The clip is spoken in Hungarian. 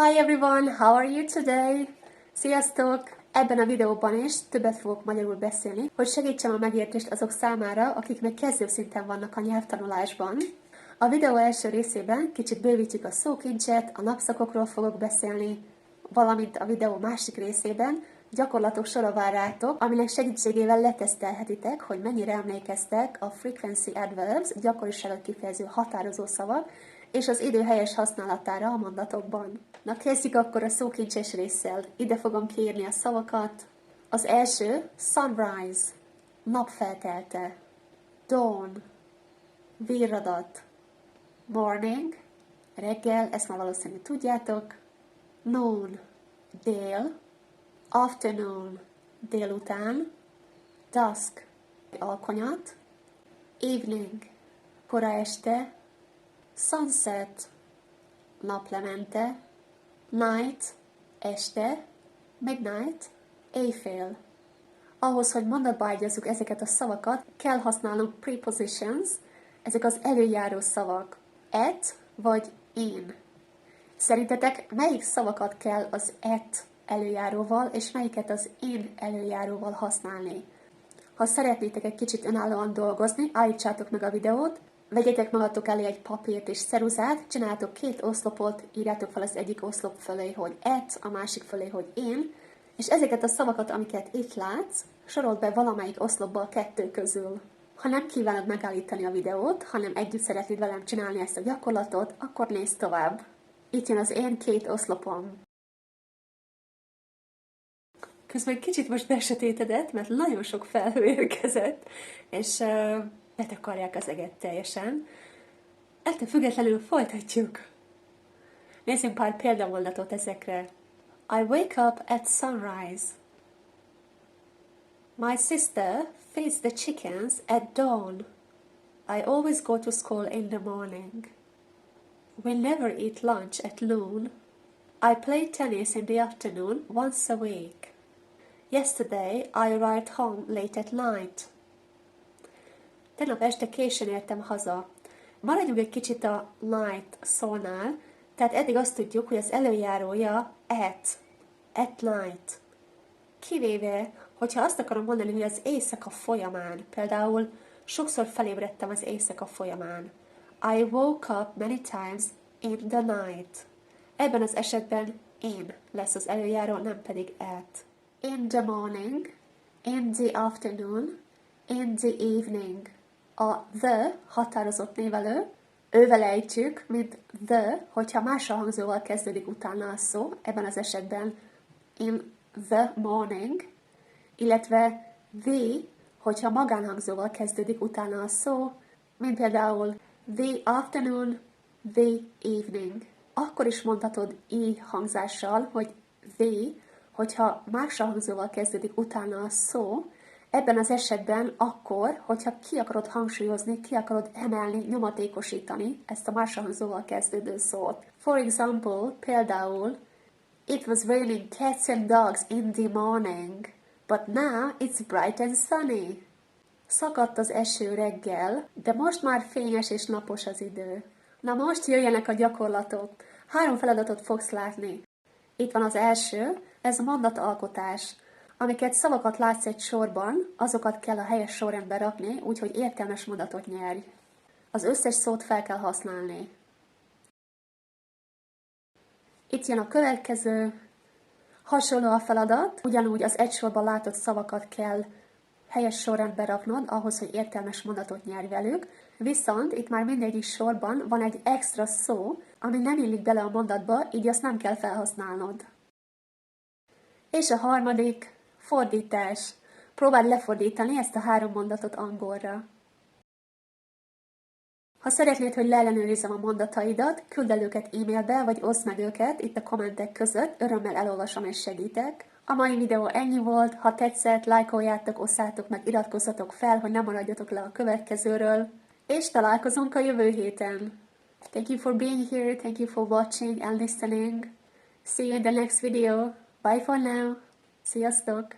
Hi everyone, how are you today? Sziasztok! Ebben a videóban is többet fogok magyarul beszélni, hogy segítsem a megértést azok számára, akik még kezdőszinten vannak a nyelvtanulásban. A videó első részében kicsit bővítjük a szókincset, a napszakokról fogok beszélni, valamint a videó másik részében gyakorlatok sora vár rátok, aminek segítségével letesztelhetitek, hogy mennyire emlékeztek a frequency adverbs, gyakoriságot kifejező határozó szavak, és az idő helyes használatára a mondatokban. Na kezdjük akkor a szókincses résszel. Ide fogom kiírni a szavakat. Az első, sunrise, napfelkelte, dawn, virradat, morning, reggel, ezt már valószínűleg tudjátok, noon, dél, afternoon, délután, dusk, alkonyat, evening, kora este, sunset, naplemente, night, este, midnight, éjfél. Ahhoz, hogy mondatba ágyazzuk ezeket a szavakat, kell használnunk prepositions, ezek az előjáró szavak, at vagy in. Szerintetek melyik szavakat kell az at előjáróval, és melyiket az in előjáróval használni? Ha szeretnétek egy kicsit önállóan dolgozni, állítsátok meg a videót, vegyetek magatok elé egy papírt és ceruzát, csináljátok két oszlopot, írjátok fel az egyik oszlop fölé, hogy at, a másik fölé, hogy in, és ezeket a szavakat, amiket itt látsz, sorold be valamelyik oszlopba a kettő közül. Ha nem kívánod megállítani a videót, hanem együtt szeretnéd velem csinálni ezt a gyakorlatot, akkor nézd tovább. Itt jön az én két oszlopom. Közben kicsit most besötétedett, mert nagyon sok felhő érkezett, és betakarják az eget teljesen. Ettől függetlenül folytatjuk. Nézzünk pár példamondatot ezekre. I wake up at sunrise. My sister feeds the chickens at dawn. I always go to school in the morning. We never eat lunch at noon. I play tennis in the afternoon once a week. Yesterday I arrived home late at night. Tegnap este későn értem haza. Maradjunk egy kicsit a night szónál, tehát eddig azt tudjuk, hogy az előjárója at night. Kivéve, hogyha azt akarom mondani, hogy az éjszaka folyamán, például sokszor felébredtem az éjszaka folyamán. I woke up many times in the night. Ebben az esetben in lesz az előjáró, nem pedig at. In the morning, in the afternoon, in the evening. A the határozott névelő, ővel ejtjük, mint the, hogyha másra hangzóval kezdődik utána a szó, ebben az esetben in the morning, illetve the, hogyha magánhangzóval kezdődik utána a szó, mint például the afternoon, the evening. Akkor is mondhatod i hangzással, hogy the, hogyha másra hangzóval kezdődik utána a szó, ebben az esetben akkor, hogyha ki akarod hangsúlyozni, ki akarod emelni, nyomatékosítani ezt a másra hangzóval kezdődő szót. For example, például, it was raining cats and dogs in the morning, but now it's bright and sunny. Szakadt az eső reggel, de most már fényes és napos az idő. Na most jöjjenek a gyakorlatok. 3 feladatot fogsz látni. Itt van az első, ez a mondatalkotás. Amiket szavakat látsz egy sorban, azokat kell a helyes sorrendbe rakni, úgyhogy értelmes mondatot nyerj. Az összes szót fel kell használni. Itt jön a következő. Hasonló a feladat, ugyanúgy az egy sorban látott szavakat kell helyes sorrendbe raknod, ahhoz, hogy értelmes mondatot nyerj velük. Viszont itt már mindegyik sorban van egy extra szó, ami nem illik bele a mondatba, így azt nem kell felhasználnod. És a harmadik, fordítás. Próbáld lefordítani ezt a 3 mondatot angolra. Ha szeretnéd, hogy leellenőrizzem a mondataidat, küld el őket e-mailbe, vagy oszd meg őket itt a kommentek között, örömmel elolvasom és segítek. A mai videó ennyi volt, ha tetszett, lájkoljátok, osszátok meg, iratkozzatok fel, hogy ne maradjatok le a következőről, és találkozunk a jövő héten. Thank you for being here, thank you for watching and listening. See you in the next video. Bye for now. Sziasztok!